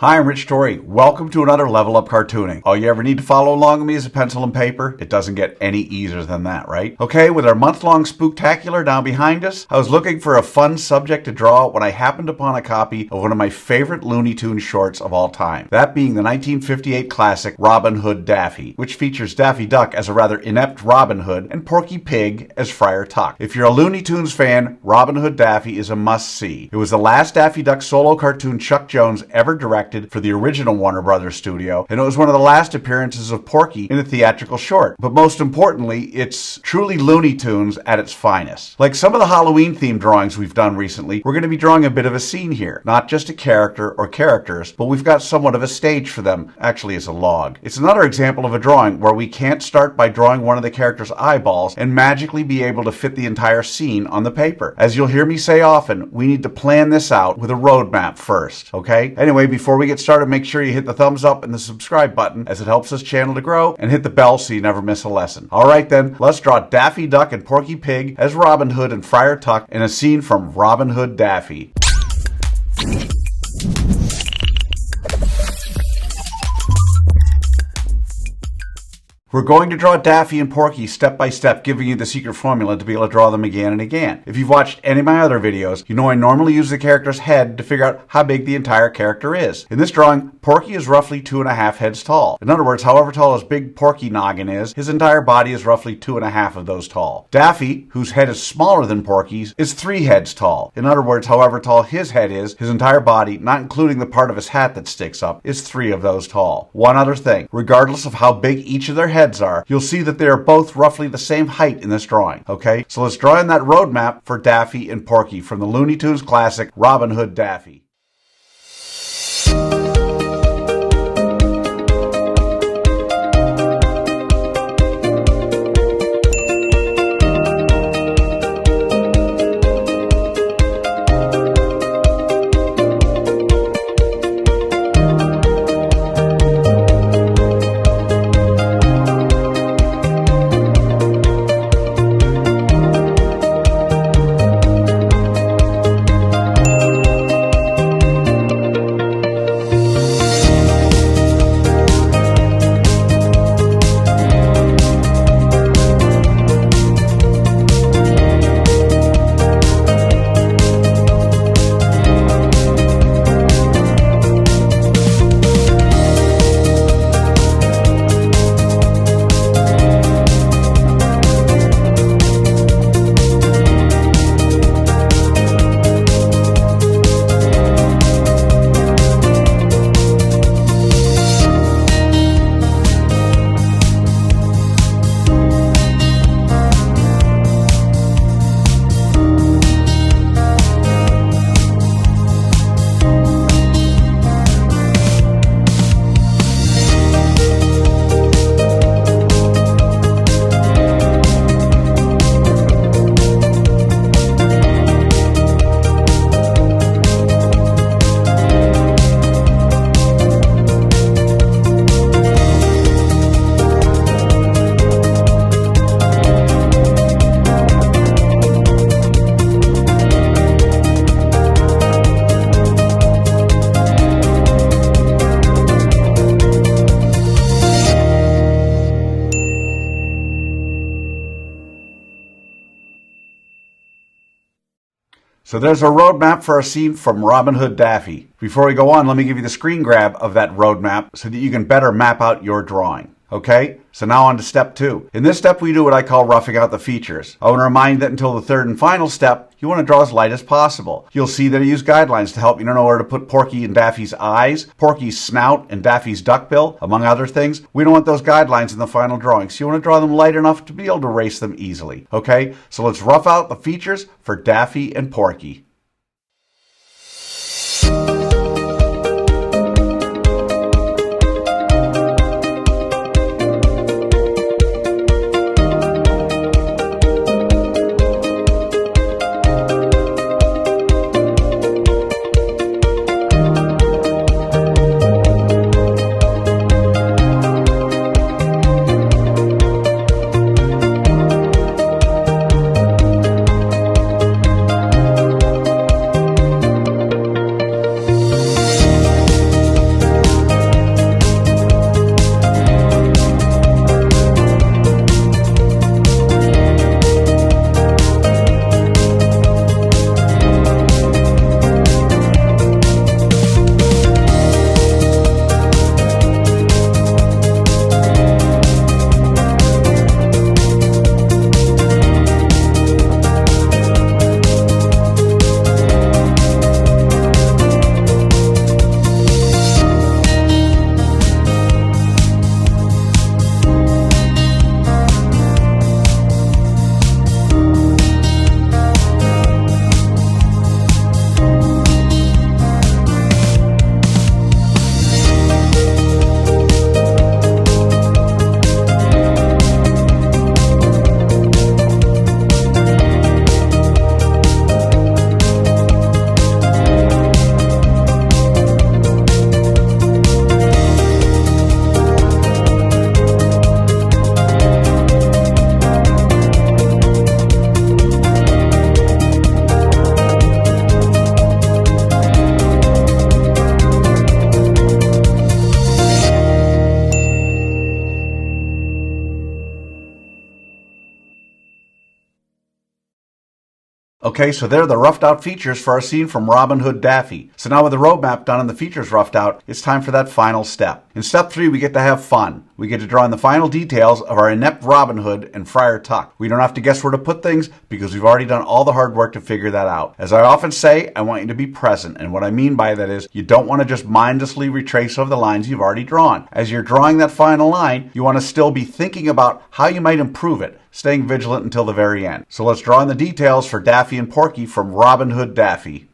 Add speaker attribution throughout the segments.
Speaker 1: Hi, I'm Rich Torrey. Welcome to another Level Up Cartooning. All you ever need to follow along with me is a pencil and paper. It doesn't get any easier than that, right? Okay, with our month-long spooktacular now behind us, I was looking for a fun subject to draw when I happened upon a copy of one of my favorite Looney Tunes shorts of all time. That being the 1958 classic Robin Hood Daffy, which features Daffy Duck as a rather inept Robin Hood and Porky Pig as Friar Tuck. If you're a Looney Tunes fan, Robin Hood Daffy is a must-see. It was the last Daffy Duck solo cartoon Chuck Jones ever directed for the original Warner Brothers studio, and it was one of the last appearances of Porky in a theatrical short. But most importantly, it's truly Looney Tunes at its finest. Like some of the Halloween-themed drawings we've done recently, we're going to be drawing a bit of a scene here. Not just a character or characters, but we've got somewhat of a stage for them. Actually, it's a log. It's another example of a drawing where we can't start by drawing one of the character's eyeballs and magically be able to fit the entire scene on the paper. As you'll hear me say often, we need to plan this out with a roadmap first, okay? Anyway, before we get started, make sure you hit the thumbs up and the subscribe button as it helps this channel to grow, and hit the bell so you never miss a lesson. Alright then, let's draw Daffy Duck and Porky Pig as Robin Hood and Friar Tuck in a scene from Robin Hood Daffy. We're going to draw Daffy and Porky step by step, giving you the secret formula to be able to draw them again and again. If you've watched any of my other videos, you know I normally use the character's head to figure out how big the entire character is. In this drawing, Porky is roughly 2.5 heads tall. In other words, however tall his big Porky noggin is, his entire body is roughly 2.5 of those tall. Daffy, whose head is smaller than Porky's, is 3 heads tall. In other words, however tall his head is, his entire body, not including the part of his hat that sticks up, is 3 of those tall. One other thing, regardless of how big each of their heads are, you'll see that they are both roughly the same height in this drawing. Okay, so let's draw in that roadmap for Daffy and Porky from the Looney Tunes classic Robin Hood Daffy. So there's a roadmap for a scene from Robin Hood Daffy. Before we go on, let me give you the screen grab of that roadmap so that you can better map out your drawing. Okay, so now on to step 2. In this step, we do what I call roughing out the features. I want to remind you that until the third and final step, you want to draw as light as possible. You'll see that I use guidelines to help you know where to put Porky and Daffy's eyes, Porky's snout, and Daffy's duckbill, among other things. We don't want those guidelines in the final drawing, so you want to draw them light enough to be able to erase them easily. Okay, so let's rough out the features for Daffy and Porky. Okay, so there are the roughed out features for our scene from Robin Hood Daffy. So now with the roadmap done and the features roughed out, it's time for that final step. In step 3, we get to have fun. We get to draw in the final details of our inept Robin Hood and Friar Tuck. We don't have to guess where to put things because we've already done all the hard work to figure that out. As I often say, I want you to be present, and what I mean by that is you don't want to just mindlessly retrace over the lines you've already drawn. As you're drawing that final line, you want to still be thinking about how you might improve it, staying vigilant until the very end. So let's draw in the details for Daffy and Porky from Robin Hood Daffy.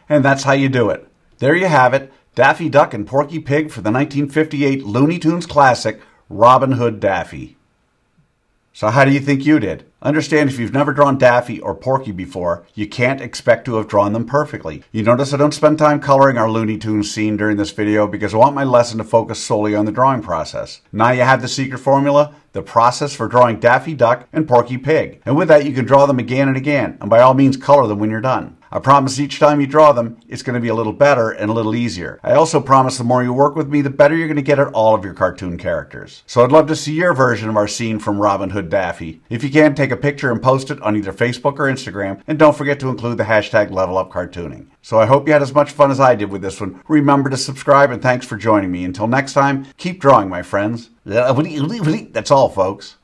Speaker 1: And that's how you do it. There you have it, Daffy Duck and Porky Pig for the 1958 Looney Tunes classic, Robin Hood Daffy. So how do you think you did? Understand, if you've never drawn Daffy or Porky before, you can't expect to have drawn them perfectly. You notice I don't spend time coloring our Looney Tunes scene during this video because I want my lesson to focus solely on the drawing process. Now you have the secret formula, the process for drawing Daffy Duck and Porky Pig. And with that, you can draw them again and again, and by all means color them when you're done. I promise each time you draw them, it's going to be a little better and a little easier. I also promise the more you work with me, the better you're going to get at all of your cartoon characters. So I'd love to see your version of our scene from Robin Hood Daffy. If you can, take a picture and post it on either Facebook or Instagram, and don't forget to include the hashtag #LevelUpCartooning. So I hope you had as much fun as I did with this one. Remember to subscribe, and thanks for joining me. Until next time, keep drawing, my friends. That's all, folks.